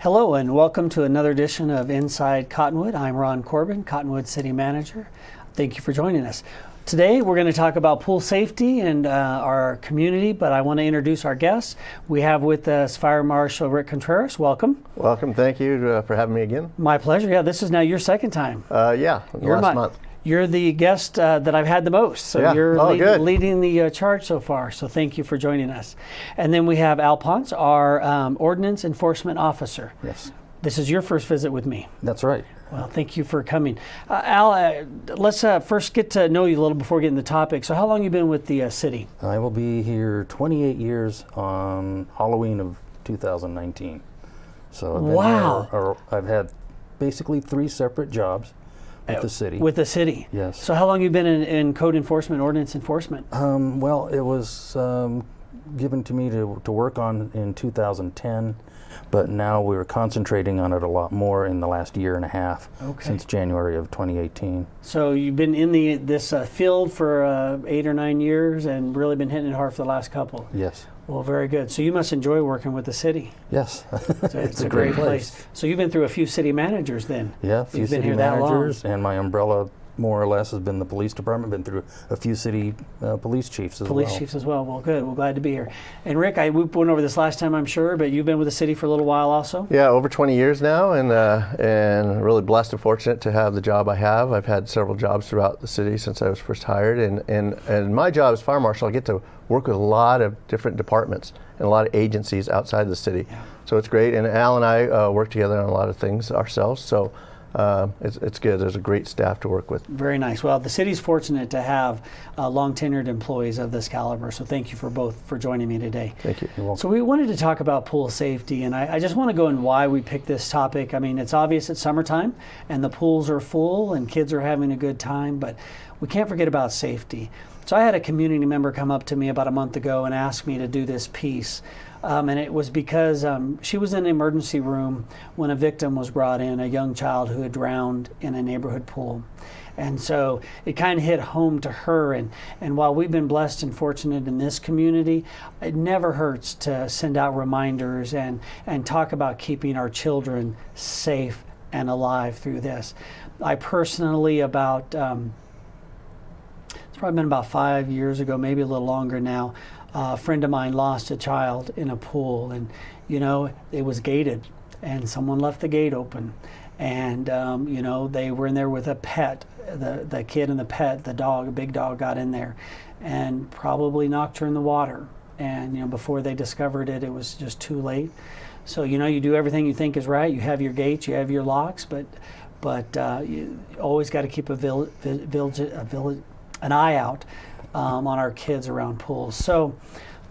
Hello and welcome to another edition of Inside Cottonwood. I'm Ron Corbin, Cottonwood City Manager. Thank you for joining us. Today we're going to talk about pool safety and our community, but I want to introduce our guests. We have with us Fire Marshal Rick Contreras. Welcome. Welcome. Thank you for having me again. My pleasure. Yeah, this is now your second time. Last month. You're the guest that I've had the most, so you're leading the charge so far, so thank you for joining us. And then we have Al Ponce, our Ordinance Enforcement Officer. Yes. This is your first visit with me. That's right. Well, thank you for coming. Al, let's first get to know you a little before getting the topic. So how long have you been with the city? I will be here 28 years on Halloween of 2019. So I've had basically 3 separate jobs. With the city. With the city. Yes. So how long have you been in code enforcement, ordinance enforcement? Well, it was given to me to work on in 2010, but now we're concentrating on it a lot more in the last year and a half, since January of 2018. So you've been in this field for 8 or 9 years and really been hitting it hard for the last couple. Yes. Well, very good. So you must enjoy working with the city. Yes. It's a great place. So you've been through a few city managers then? Yeah, a few city managers, and my umbrella more or less has been the police department. Been through a few city police chiefs as well. Police chiefs as well. Well, good. We're glad to be here. And Rick, we went over this last time, I'm sure, but you've been with the city for a little while also? Yeah, over 20 years now, and really blessed and fortunate to have the job I have. I've had several jobs throughout the city since I was first hired, and my job as fire marshal, I get to work with a lot of different departments and a lot of agencies outside the city. Yeah. So it's great, and Al and I work together on a lot of things ourselves. So. It's good. There's a great staff to work with. Very nice. Well, the city's fortunate to have long tenured employees of this caliber. So thank you for joining me today. Thank you. You're welcome. So we wanted to talk about pool safety, and I just want to go in why we picked this topic. I mean, it's obvious it's summertime and the pools are full and kids are having a good time, but we can't forget about safety. So I had a community member come up to me about a month ago and ask me to do this piece. And it was because she was in an emergency room when a victim was brought in, a young child who had drowned in a neighborhood pool. And so it kind of hit home to her. And while we've been blessed and fortunate in this community, it never hurts to send out reminders and talk about keeping our children safe and alive through this. I personally it's probably been about 5 years ago, maybe a little longer now, a friend of mine lost a child in a pool, and it was gated and someone left the gate open, and they were in there with a pet. The kid and the pet, the dog, a big dog, got in there and probably knocked her in the water, and before they discovered it, it was just too late. So you do everything you think is right. You have your gates, you have your locks, but you always got to keep an eye out on our kids around pools. So,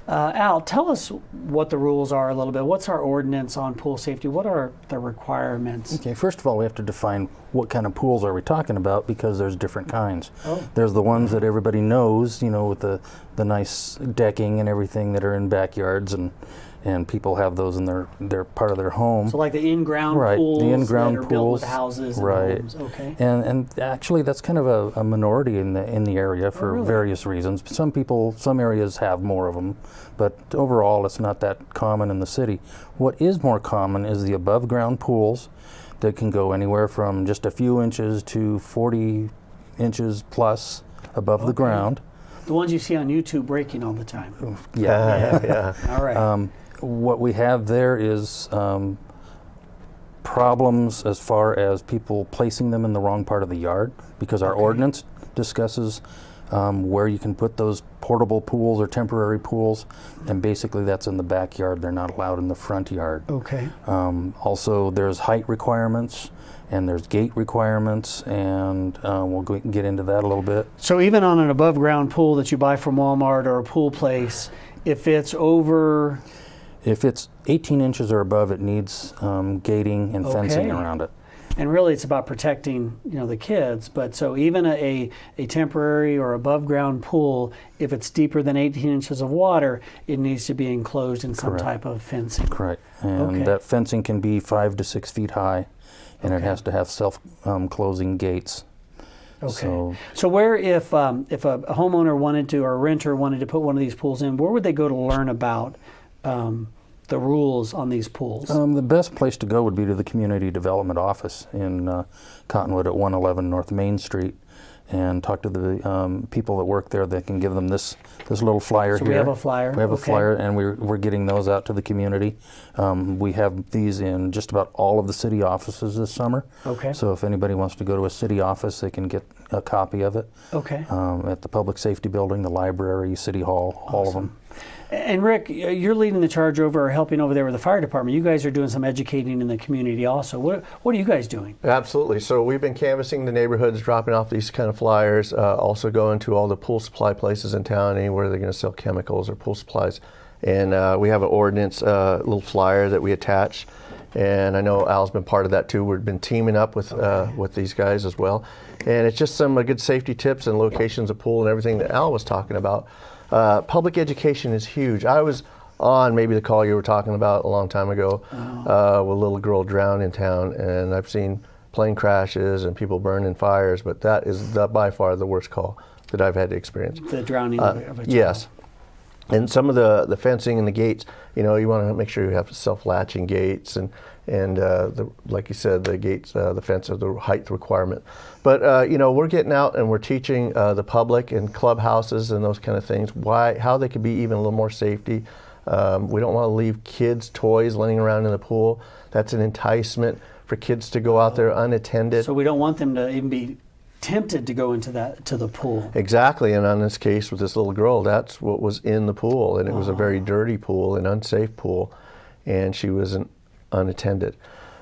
Al, tell us what the rules are a little bit. What's our ordinance on pool safety? What are the requirements? Okay, first of all, we have to define what kind of pools are we talking about, because there's different kinds. There's the ones that everybody knows, with the nice decking and everything that are in backyards, and people have those in their part of their home. So like the in-ground pools the in-ground that are pools, built with houses and homes. Okay. And actually that's kind of a minority in the area for various reasons. Some areas have more of them, but overall it's not that common in the city. What is more common is the above ground pools that can go anywhere from just a few inches to 40 inches plus above the ground. The ones you see on YouTube breaking all the time. Yeah. All right. What we have there is problems as far as people placing them in the wrong part of the yard, because our ordinance discusses where you can put those portable pools or temporary pools, and basically that's in the backyard. They're not allowed in the front yard. Okay. Also, there's height requirements and there's gate requirements, and we'll get into that a little bit. So even on an above ground pool that you buy from Walmart or a pool place, if it's 18 inches or above, it needs gating and fencing around it. And really it's about protecting the kids, but so even a temporary or above ground pool, if it's deeper than 18 inches of water, it needs to be enclosed in some type of fencing. Correct. And that fencing can be 5 to 6 feet high, and it has to have self-closing gates. Okay. So where, if a homeowner wanted to, or a renter wanted to put one of these pools in, where would they go to learn about the the rules on these pools? The best place to go would be to the Community Development Office in Cottonwood at 111 North Main Street, and talk to the people that work there. They can give them this little flyer So here. we have a flyer. We have a Okay. flyer, and we're getting those out to the community. We have these in just about all of the city offices this summer. Okay. So if anybody wants to go to a city office, they can get a copy of it. Okay. At the Public Safety Building, the library, City Hall, all of them. And Rick, you're leading the charge over, or helping over there with the fire department. You guys are doing some educating in the community also. What are you guys doing? Absolutely. So we've been canvassing the neighborhoods, dropping off these kind of flyers, also going to all the pool supply places in town, anywhere they're going to sell chemicals or pool supplies. And we have an ordinance little flyer that we attach. And I know Al's been part of that too. We've been teaming up with these guys as well. And it's just some good safety tips and locations of pool and everything that Al was talking about. Public education is huge. I was on maybe the call you were talking about a long time ago with a little girl drowned in town, and I've seen plane crashes and people burn in fires, but that is by far the worst call that I've had to experience. The drowning of a child. Yes. And some of the fencing and the gates, you want to make sure you have self-latching gates and like you said, the gates, the fence of the height requirement. But we're getting out and we're teaching the public and clubhouses and those kind of things how they could be even a little more safety. We don't want to leave kids' toys laying around in the pool. That's an enticement for kids to go out there unattended. So we don't want them to even be tempted to go into the pool. Exactly, and on this case with this little girl, that's what was in the pool, and it was a very dirty pool, an unsafe pool, and she was unattended.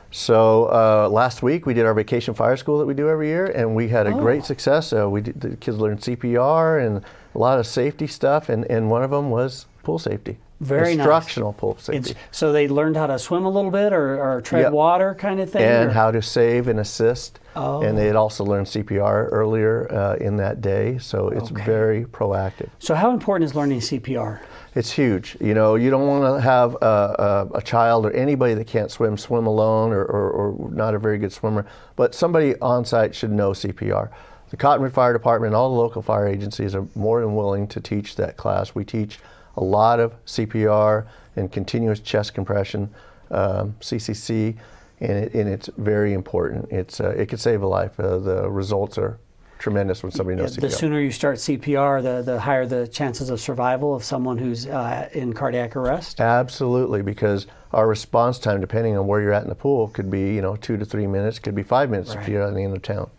So last week we did our vacation fire school that we do every year, and we had a great success. The kids learned CPR and a lot of safety stuff, and one of them was pool safety. Very nice. Instructional pool safety. So they learned how to swim a little bit or tread water kind of thing? And how to save and assist. Oh. And they had also learned CPR earlier in that day, so it's very proactive. So how important is learning CPR? It's huge. You don't want to have a child or anybody that can't swim alone or not a very good swimmer, but somebody on site should know CPR. The Cottonwood Fire Department and all the local fire agencies are more than willing to teach that class. We teach a lot of CPR and continuous chest compression, CCC, and it's very important. It could save a life. The results are tremendous when somebody knows CPR. The sooner you start CPR, the higher the chances of survival of someone who's in cardiac arrest? Absolutely, because our response time, depending on where you're at in the pool, could be 2 to 3 minutes, could be 5 minutes if you're at the end of town.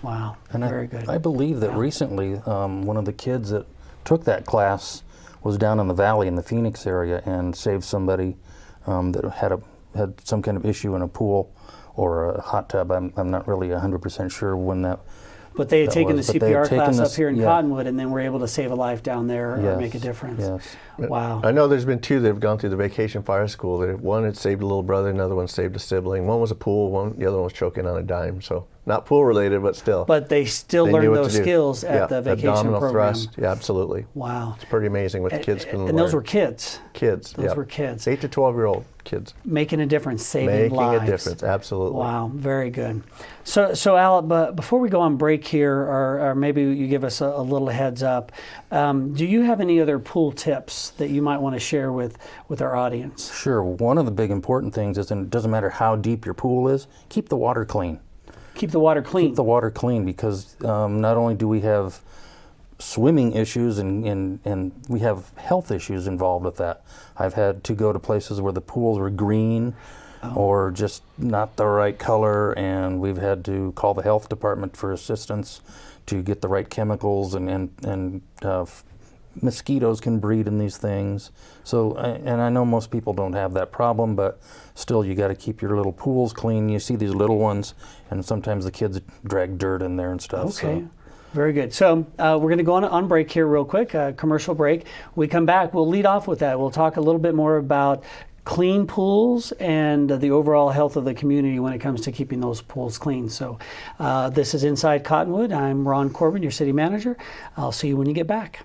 Wow, and very good. I believe that recently one of the kids that took that class was down in the valley in the Phoenix area and saved somebody that had some kind of issue in a pool or a hot tub. I'm not really 100% sure when that. But they had taken the CPR class up here in yeah. Cottonwood, and then were able to save a life down there or Yes, make a difference. Yes. Wow. I know there's been 2 that have gone through the vacation fire school. One had saved a little brother, another one saved a sibling. One was a pool, the other one was choking on a dime. So not pool related, but still. But they still learned those skills at the vacation abdominal program. thrust. Yeah, absolutely. Wow. It's pretty amazing what the kids can learn. And those were kids. Kids. Those were kids. 8 to 12-year-old kids. Making a difference, saving lives. Making a difference, absolutely. Wow, very good. So Al, but before we go on break here, or maybe you give us a little heads up, do you have any other pool tips that you might want to share with our audience? Sure. One of the big important things is, it doesn't matter how deep your pool is, keep the water clean. Keep the water clean. Keep the water clean, because not only do we have swimming issues and we have health issues involved with that. I've had to go to places where the pools were green or just not the right color, and we've had to call the health department for assistance to get the right chemicals, and mosquitoes can breed in these things. So, and I know most people don't have that problem, but still you got to keep your little pools clean. You see these little ones, and sometimes the kids drag dirt in there and stuff. Okay. So. Very good. So we're going to go on break here real quick, commercial break. We come back, we'll lead off with that. We'll talk a little bit more about clean pools and the overall health of the community when it comes to keeping those pools clean. So this is Inside Cottonwood. I'm Ron Corbin, your city manager. I'll see you when you get back.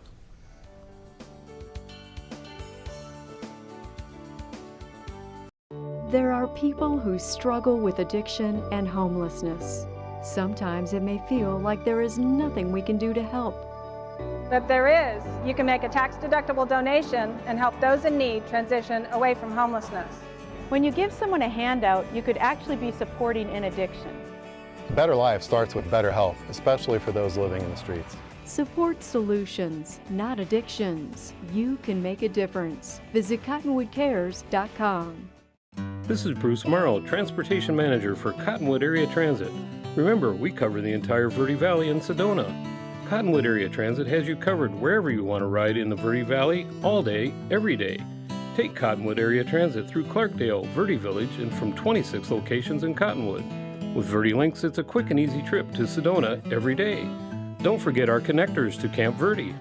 There are people who struggle with addiction and homelessness. Sometimes it may feel like there is nothing we can do to help. But if there is, you can make a tax-deductible donation and help those in need transition away from homelessness. When you give someone a handout, you could actually be supporting an addiction. A better life starts with better health, especially for those living in the streets. Support solutions, not addictions. You can make a difference. Visit cottonwoodcares.com. This is Bruce Morrow, Transportation Manager for Cottonwood Area Transit. Remember, we cover the entire Verde Valley and Sedona. Cottonwood Area Transit has you covered wherever you want to ride in the Verde Valley, all day, every day. Take Cottonwood Area Transit through Clarkdale, Verde Village, and from 26 locations in Cottonwood. With Verde Links, it's a quick and easy trip to Sedona every day. Don't forget our connectors to Camp Verde.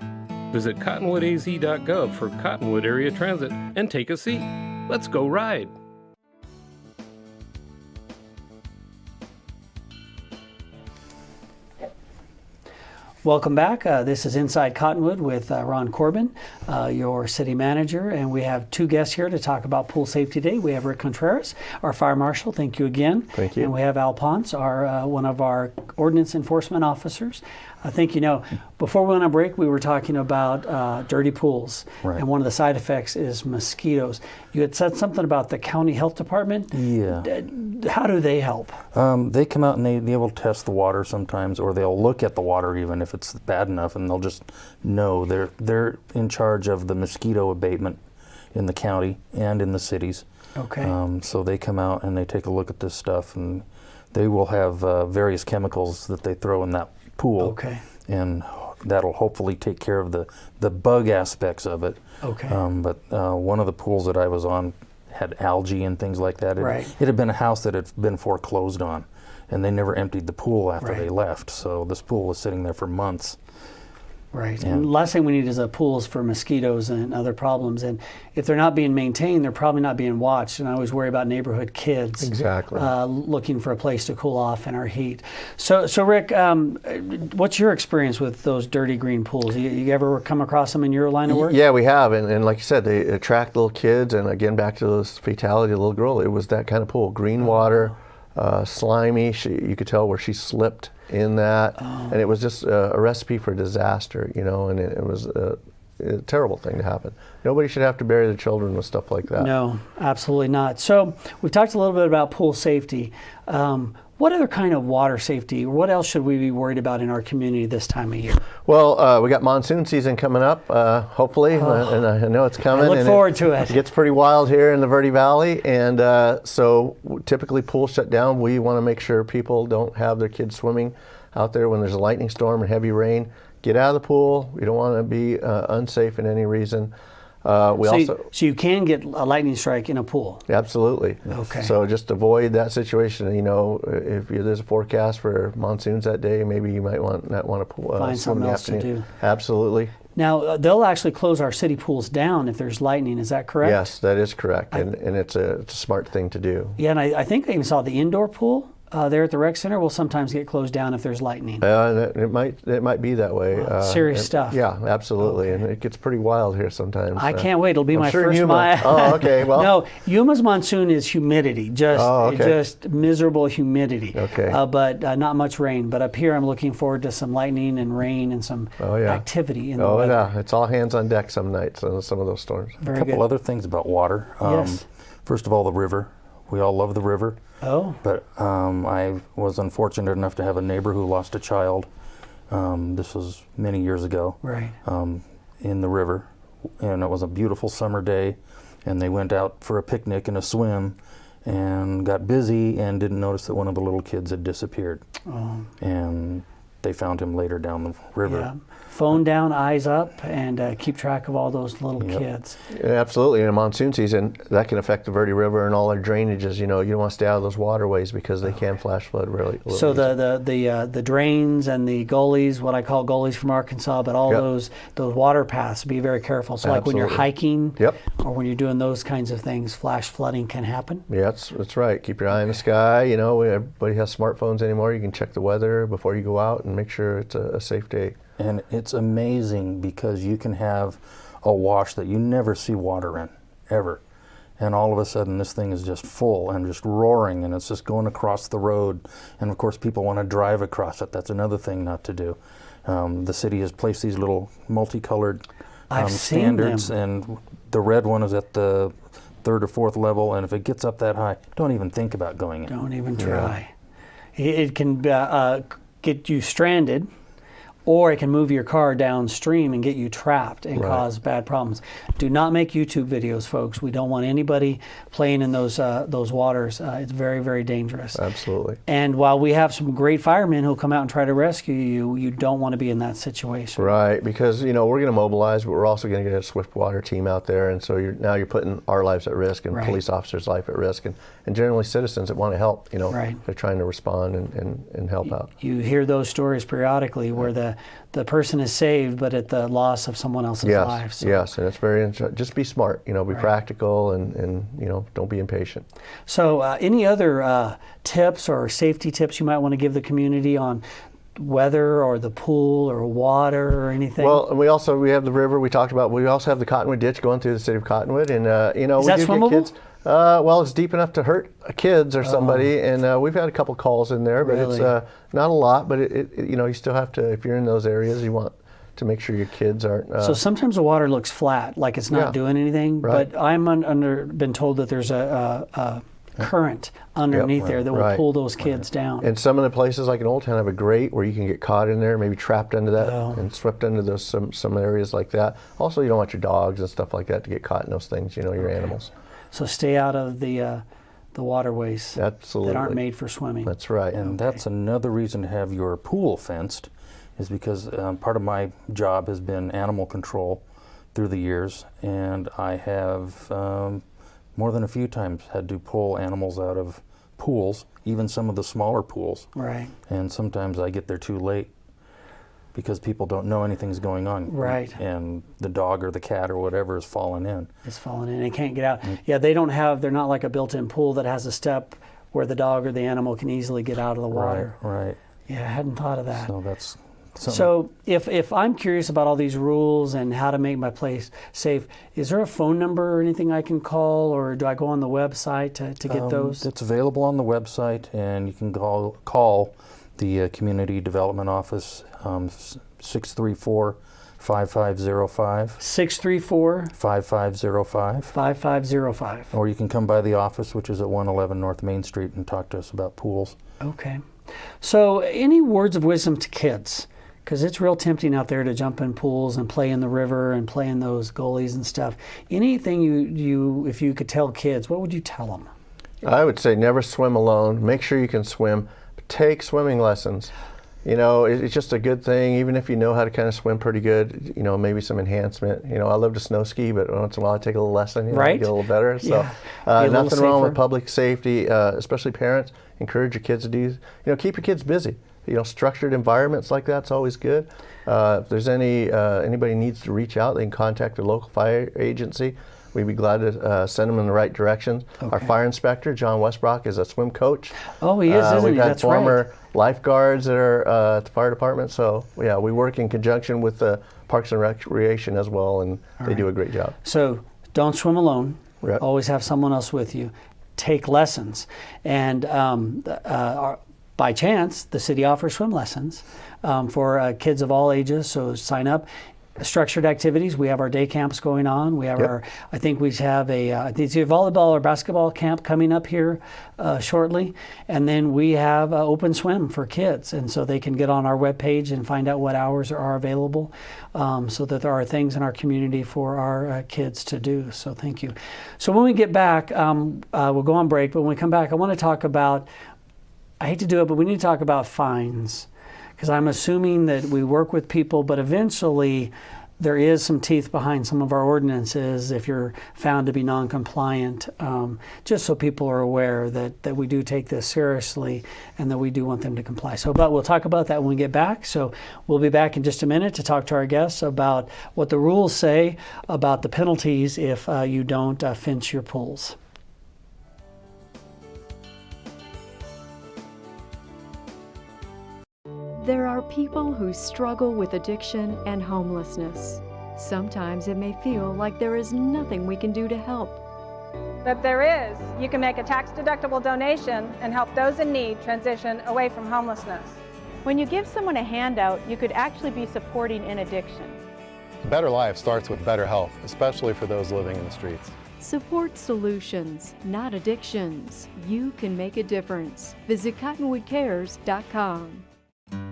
Visit cottonwoodaz.gov for Cottonwood Area Transit and take a seat. Let's go ride. Welcome back. This is Inside Cottonwood with Ron Corbin, your city manager, and we have two guests here to talk about Pool Safety Day. We have Rick Contreras, our fire marshal. Thank you again. Thank you. And we have Al Ponce, our one of our ordinance enforcement officers. I think, before we went on break, we were talking about dirty pools, Right. and one of the side effects is mosquitoes. You had said something about the county health department. Yeah. How do they help? They come out and they will test the water sometimes, or they'll look at the water even if it's bad enough, and they'll just know. They're in charge of the mosquito abatement in the county and in the cities. Okay. So they come out and they take a look at this stuff, and they will have various chemicals that they throw in that pool. Okay. And that'll hopefully take care of the bug aspects of it. Okay. But one of the pools that I was on had algae and things like that. Right. It had been a house that had been foreclosed on, and they never emptied the pool after Right. they left. So this pool was sitting there for months. Right. Yeah. And the last thing we need is pools for mosquitoes and other problems. And if they're not being maintained, they're probably not being watched. And I always worry about neighborhood kids Exactly. looking for a place to cool off in our heat. So Rick, what's your experience with those dirty green pools? You ever come across them in your line of work? Yeah, we have, and like you said, they attract little kids, and again, back to this fatality of the little girl, it was that kind of pool, green water, slimy, you could tell where she slipped in that, and it was just a recipe for disaster, and it was a terrible thing to happen. Nobody should have to bury their children with stuff like that. No, absolutely not. So we've talked a little bit about pool safety. What other kind of water safety, or what else should we be worried about in our community this time of year? Well, we got monsoon season coming up, hopefully, and I know it's coming. I look forward to it. It gets pretty wild here in the Verde Valley, and so typically pools shut down. We want to make sure people don't have their kids swimming out there when there's a lightning storm and heavy rain. Get out of the pool. We don't want to be unsafe in any reason. So you can get a lightning strike in a pool? Absolutely. Okay. So just avoid that situation. If there's a forecast for monsoons that day, maybe you might not want to Find swim in something the else to afternoon. do. Absolutely. Now, they'll actually close our city pools down if there's lightning. Is that correct? Yes, that is correct, and it's a smart thing to do. Yeah, and I think I even saw the indoor pool there at the rec center will sometimes get closed down if there's lightning. It might be that way. Serious stuff. Yeah, absolutely, Okay. and it gets pretty wild here sometimes. I can't wait. It'll be I'm my sure first Yuma. Oh, okay. Well, no, Yuma's monsoon is humidity, just miserable humidity. Okay. But not much rain. But up here, I'm looking forward to some lightning and rain and some activity in the weather. Yeah, it's all hands on deck some nights on some of those storms. Very A couple good. other things about water. Yes. First of all, the river. We all love the river. Oh. But I was unfortunate enough to have a neighbor who lost a child. This was many years ago. Right. In the river, and it was a beautiful summer day, and they went out for a picnic and a swim, and got busy and didn't notice that one of the little kids had disappeared. Oh. And they found him later down the river. Yeah. Phone down, eyes up, and keep track of all those little kids. Yeah, absolutely. In a monsoon season, that can affect the Verde River and all our drainages. You don't want to stay out of those waterways because they can flash flood really. So the drains and the gullies, what I call gullies from Arkansas, but all those water paths, be very careful. So like when you're hiking or when you're doing those kinds of things, flash flooding can happen. Yeah, that's right. Keep your eye in the sky. Everybody has smartphones anymore. You can check the weather before you go out and make sure it's a safe day. And it's amazing because you can have a wash that you never see water in, ever. And all of a sudden this thing is just full and just roaring, and it's just going across the road. And of course people want to drive across it. That's another thing not to do. The city has placed these little multicolored I've seen standards, them. and the red one is at the 3rd or 4th level, and if it gets up that high, don't even think about going in. Don't even try. It can get you stranded, or it can move your car downstream and get you trapped and cause bad problems. Do not make YouTube videos, folks. We don't want anybody playing in those waters. It's very, very dangerous. Absolutely. And while we have some great firemen who'll come out and try to rescue you, you don't want to be in that situation. Right, because we're going to mobilize, but we're also going to get a swift water team out there, and so now you're putting our lives at risk and police officers' life at risk, and generally citizens that want to help. They're trying to respond and help out. You hear those stories periodically where the person is saved, but at the loss of someone else's life. So. Yes, and it's very just be smart. Be practical, and don't be impatient. So, any other tips or safety tips you might want to give the community on weather or the pool or water or anything? Well, we have the river we talked about. We also have the Cottonwood ditch going through the City of Cottonwood, and is we that do swimmable? get kids. Well, it's deep enough to hurt kids or somebody, and we've had a couple calls in there, but Really? it's not a lot. But you still have to, if you're in those areas, you want to make sure your kids aren't. So sometimes the water looks flat, like it's not doing anything. Right. But I'm been told that there's a current underneath there that will pull those kids down. And some of the places like in Old Town have a grate where you can get caught in there, maybe trapped under that and swept into those some areas like that. Also, you don't want your dogs and stuff like that to get caught in those things. Your animals. So stay out of the waterways Absolutely. that aren't made for swimming. That's right. And that's another reason to have your pool fenced, is because part of my job has been animal control through the years, and I have more than a few times had to pull animals out of pools, even some of the smaller pools. Right. And sometimes I get there too late because people don't know anything's going on. Right. And the dog or the cat or whatever is falling in. It's falling in and can't get out. Yeah, they're not like a built-in pool that has a step where the dog or the animal can easily get out of the water. Right. Yeah, I hadn't thought of that. So that's something. So if I'm curious about all these rules and how to make my place safe, is there a phone number or anything I can call, or do I go on the website to get those? It's available on the website, and you can call the Community Development Office, 634-5505. 634-5505. 5505. Or you can come by the office, which is at 111 North Main Street, and talk to us about pools. Okay. So any words of wisdom to kids? Because it's real tempting out there to jump in pools and play in the river and play in those gullies and stuff. Anything if you could tell kids, what would you tell them? I would say never swim alone. Make sure you can swim. Take swimming lessons. It's just a good thing, even if you know how to kind of swim pretty good, maybe some enhancement. I love to snow ski, but once in a while I take a little lesson, right? Get a little better. So nothing wrong with public safety, especially parents. Encourage your kids to do, keep your kids busy. Structured environments like that's always good. If there's anybody needs to reach out, they can contact their local fire agency. We'd be glad to send them in the right direction. Okay. Our fire inspector, John Westbrock, is a swim coach. Oh, he is, isn't he? We've had That's former lifeguards that are at the fire department. So, yeah, we work in conjunction with the Parks and Recreation as well, and they do a great job. So don't swim alone. Yep. Always have someone else with you. Take lessons. And by chance, the city offers swim lessons for kids of all ages, so sign up. Structured activities. We have our day camps going on. We have I think we have a volleyball or basketball camp coming up here shortly. And then we have open swim for kids. And so they can get on our webpage and find out what hours are available so that there are things in our community for our kids to do. So thank you. So when we get back, we'll go on break. But when we come back, I want to talk about, I hate to do it, but we need to talk about fines. Because I'm assuming that we work with people, but eventually there is some teeth behind some of our ordinances if you're found to be non-compliant, just so people are aware that we do take this seriously and that we do want them to comply. But we'll talk about that when we get back. So we'll be back in just a minute to talk to our guests about what the rules say about the penalties if you don't fence your pools. There are people who struggle with addiction and homelessness. Sometimes it may feel like there is nothing we can do to help. But there is. You can make a tax-deductible donation and help those in need transition away from homelessness. When you give someone a handout, you could actually be supporting an addiction. A better life starts with better health, especially for those living in the streets. Support solutions, not addictions. You can make a difference. Visit cottonwoodcares.com.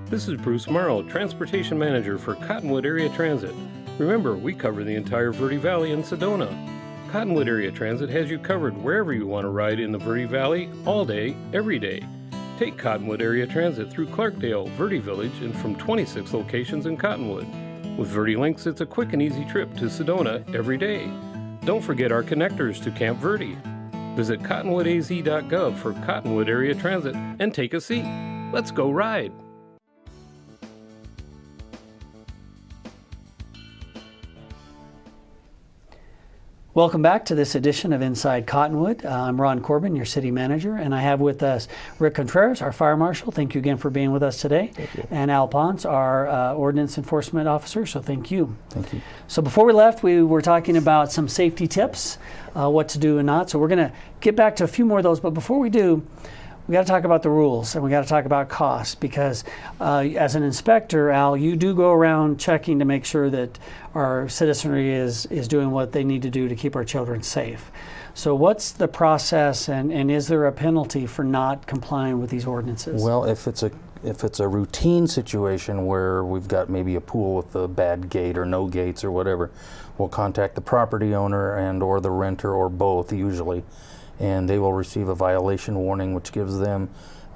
This is Bruce Morrow, Transportation Manager for Cottonwood Area Transit. Remember, we cover the entire Verde Valley and Sedona. Cottonwood Area Transit has you covered wherever you want to ride in the Verde Valley, all day, every day. Take Cottonwood Area Transit through Clarkdale, Verde Village, and from 26 locations in Cottonwood. With Verde Links, it's a quick and easy trip to Sedona every day. Don't forget our connectors to Camp Verde. Visit cottonwoodaz.gov for Cottonwood Area Transit and take a seat. Let's go ride. Welcome back to this edition of Inside Cottonwood. I'm Ron Corbin, your city manager, and I have with us Rick Contreras, our fire marshal. Thank you again for being with us today. Thank you. And Al Ponce, our ordinance enforcement officer, so thank you. Thank you. So before we left, we were talking about some safety tips, what to do and not. So we're going to get back to a few more of those, but before we do, we got to talk about the rules and we got to talk about costs because as an inspector, Al, you do go around checking to make sure that our citizenry is doing what they need to do to keep our children safe. So what's the process and is there a penalty for not complying with these ordinances? Well, if it's a routine situation where we've got maybe a pool with a bad gate or no gates or whatever, we'll contact the property owner and or the renter or both usually, and they will receive a violation warning which gives them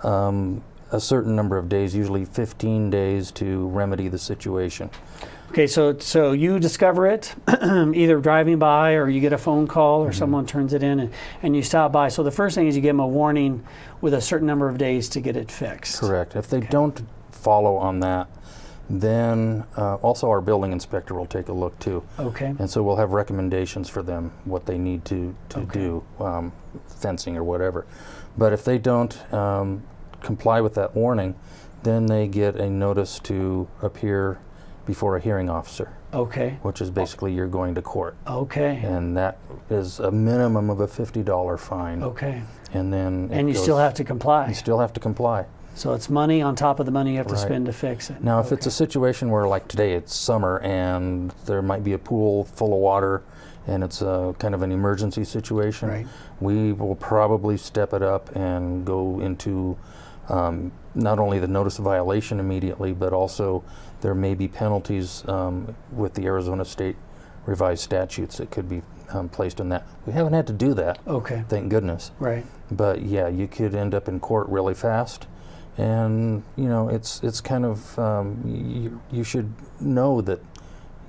a certain number of days, usually 15 days, to remedy the situation. Okay, so you discover it either driving by or you get a phone call or someone turns it in and you stop by. So the first thing is you give them a warning with a certain number of days to get it fixed. Correct. If they don't follow on that, then also our building inspector will take a look too. Okay. And so we'll have recommendations for them, what they need to do, fencing or whatever. But if they don't comply with that warning, then they get a notice to appear before a hearing officer. Okay. Which is basically you're going to court. Okay. And that is a minimum of a $50 fine. Okay. And then you still have to comply. You still have to comply. So it's money on top of the money you have to spend to fix it. Now, if it's a situation where, like today, it's summer and there might be a pool full of water and it's a kind of an emergency situation, we will probably step it up and go into not only the notice of violation immediately, but also there may be penalties with the Arizona State revised statutes that could be placed in that. We haven't had to do that. Okay. Thank goodness. Right. But yeah, you could end up in court really fast. And you know, it's kind of you should know that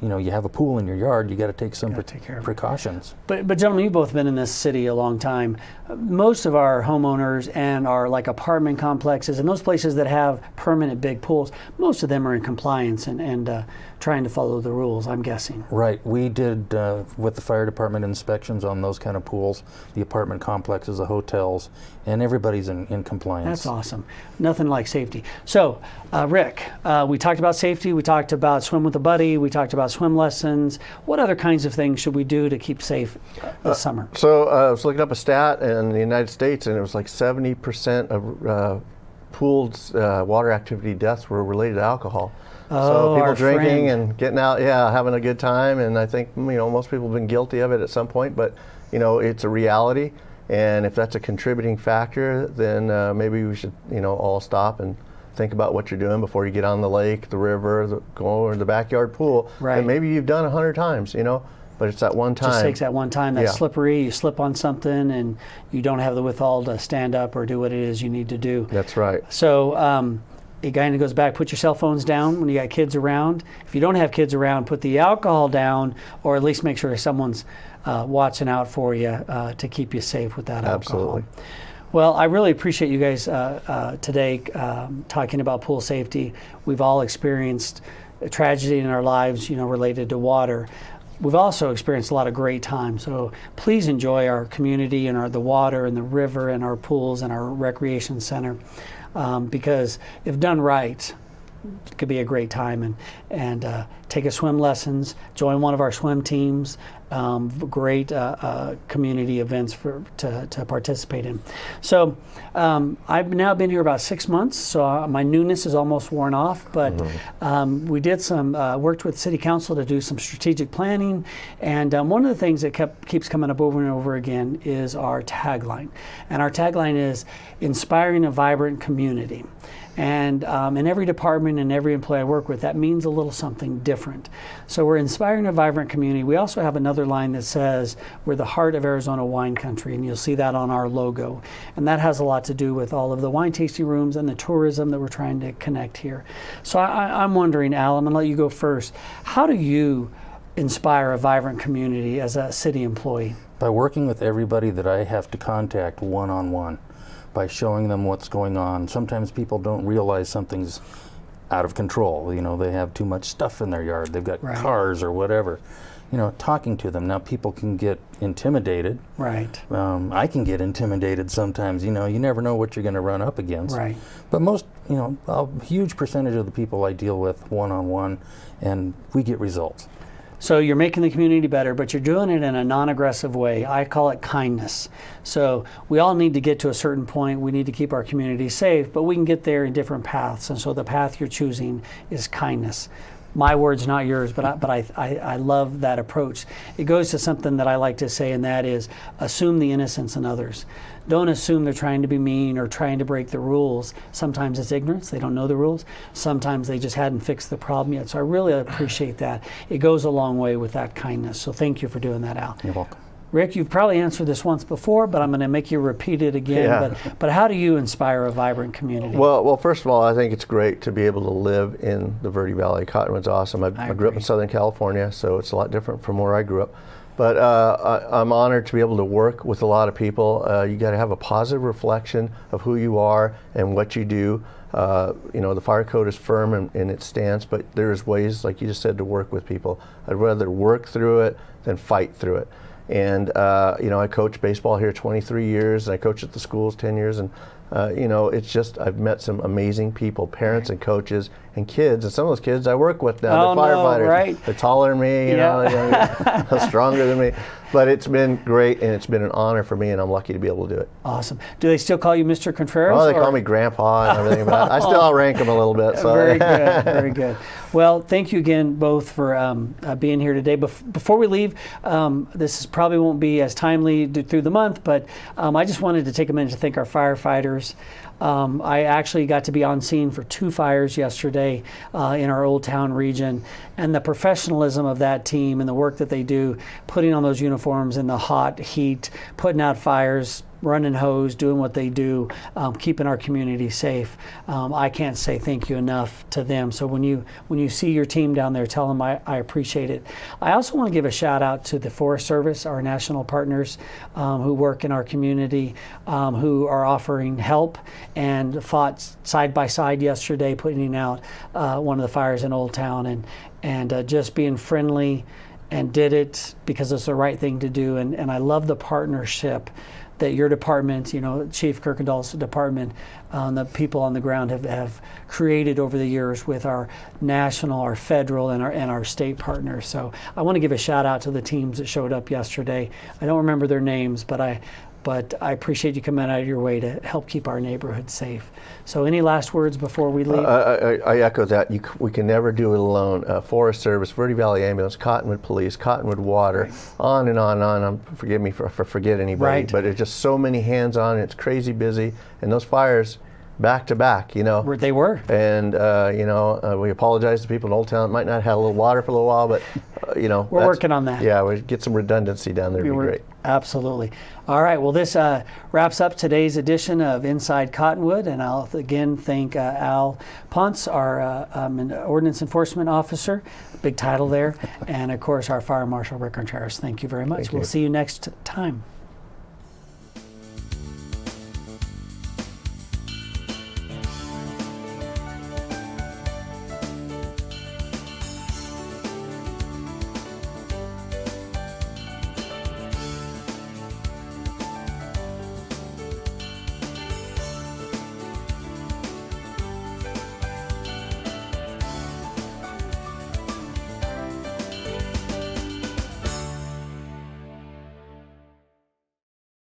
you have a pool in your yard. You got to take some precautions. But gentlemen, you've both been in this city a long time. Most of our homeowners and our like apartment complexes and those places that have permanent big pools, most of them are in compliance and trying to follow the rules, I'm guessing. Right. We did with the fire department inspections on those kind of pools, the apartment complexes, the hotels, and everybody's in compliance. That's awesome. Nothing like safety. So, Rick, we talked about safety. We talked about swim with a buddy. We talked about swim lessons. What other kinds of things should we do to keep safe this summer? So I was looking up a stat in the United States, and it was like 70% of pooled water activity deaths were related to alcohol. So people drinking and getting out, having a good time, and I think most people have been guilty of it at some point, but it's a reality, and if that's a contributing factor, then maybe we should all stop and think about what you're doing before you get on the lake, the river, go over the backyard pool. Right. And maybe you've done 100 times, but it's that one time. Just takes that one time. That's slippery. You slip on something and you don't have the withal to stand up or do what it is you need to do. That's right. So it kind of goes back, put your cell phones down when you got kids around. If you don't have kids around, put the alcohol down, or at least make sure someone's watching out for you to keep you safe with that alcohol. Absolutely. Well, I really appreciate you guys today talking about pool safety. We've all experienced a tragedy in our lives, related to water. We've also experienced a lot of great times. So please enjoy our community and the water and the river and our pools and our recreation center, because if done right, it could be a great time. And take a swim lessons, join one of our swim teams, great community events to participate in. So I've now been here about 6 months, so my newness is almost worn off, but we did worked with City Council to do some strategic planning, and one of the things that keeps coming up over and over again is our tagline. And our tagline is inspiring a vibrant community. And in every department and every employee I work with, that means a little something different. So we're inspiring a vibrant community. We also have another line that says we're the heart of Arizona wine country, and you'll see that on our logo. And that has a lot to do with all of the wine tasting rooms and the tourism that we're trying to connect here. So I'm wondering, Al, I'm going to let you go first. How do you inspire a vibrant community as a city employee? By working with everybody that I have to contact one-on-one. By showing them what's going on. Sometimes people don't realize something's out of control. You know, they have too much stuff in their yard. They've got cars or whatever. You know, talking to them. Now people can get intimidated. Right. I can get intimidated sometimes. You know, you never know what you're going to run up against. Right. But most, you know, a huge percentage of the people I deal with one-on-one, and we get results. So you're making the community better, but you're doing it in a non-aggressive way. I call it kindness. So we all need to get to a certain point. We need to keep our community safe, but we can get there in different paths. And so the path you're choosing is kindness. My words, not yours, but I love that approach. It goes to something that I like to say, and that is assume the innocence in others. Don't assume they're trying to be mean or trying to break the rules. Sometimes it's ignorance. They don't know the rules. Sometimes they just hadn't fixed the problem yet. So I really appreciate that. It goes a long way with that kindness. So thank you for doing that, Al. You're welcome. Rick, you've probably answered this once before, but I'm going to make you repeat it again. Yeah. But how do you inspire a vibrant community? Well, first of all, I think it's great to be able to live in the Verde Valley. Cottonwood's awesome. I grew up in Southern California, so it's a lot different from where I grew up. But I'm honored to be able to work with a lot of people. You got to have a positive reflection of who you are and what you do. You know, the fire code is firm in its stance, but there's ways, like you just said, to work with people. I'd rather work through it than fight through it. And, you know, I coach baseball here 23 years, and I coach at the schools 10 years, and, you know, it's just, I've met some amazing people, parents and coaches and kids, and some of those kids I work with now, they're firefighters. Right. They're taller than me, you know, stronger than me. But it's been great, and it's been an honor for me, and I'm lucky to be able to do it. Awesome. Do they still call you Mr. Contreras? Oh, they call me Grandpa and everything, but I still outrank them a little bit. So. Very good, very good. Well, thank you again both for being here today. Before we leave, this probably won't be as timely through the month, but I just wanted to take a minute to thank our firefighters. I actually got to be on scene for 2 fires yesterday in our Old Town region, and the professionalism of that team and the work that they do, putting on those uniforms in the hot heat, putting out fires, running hose, doing what they do, keeping our community safe. I can't say thank you enough to them. So when you see your team down there, tell them I appreciate it. I also want to give a shout out to the Forest Service, our national partners who work in our community, who are offering help and fought side by side yesterday, putting out one of the fires in Old Town and just being friendly, and did it because it's the right thing to do. And I love the partnership that your department, you know, Chief Kirkendall's department, the people on the ground have created over the years with our national, our federal, and our state partners. So I want to give a shout out to the teams that showed up yesterday. I don't remember their names, but I appreciate you coming out of your way to help keep our neighborhood safe. So any last words before we leave? I echo that. We can never do it alone. Forest Service, Verde Valley Ambulance, Cottonwood Police, Cottonwood Water, on and on and on. Forgive me for forget anybody, but it's just so many hands on. It's crazy busy, and those fires back to back, you know. They were. And, you know, we apologize to people in Old Town. It might not have a little water for a little while, but, you know. We're working on that. Yeah, we get some redundancy down there. It'd be great. Absolutely. All right. Well, this wraps up today's edition of Inside Cottonwood, and I'll again thank Al Ponce, our Ordinance Enforcement Officer, big title there, and of course our Fire Marshal Rick Contreras. Thank you very much. We'll see you next time.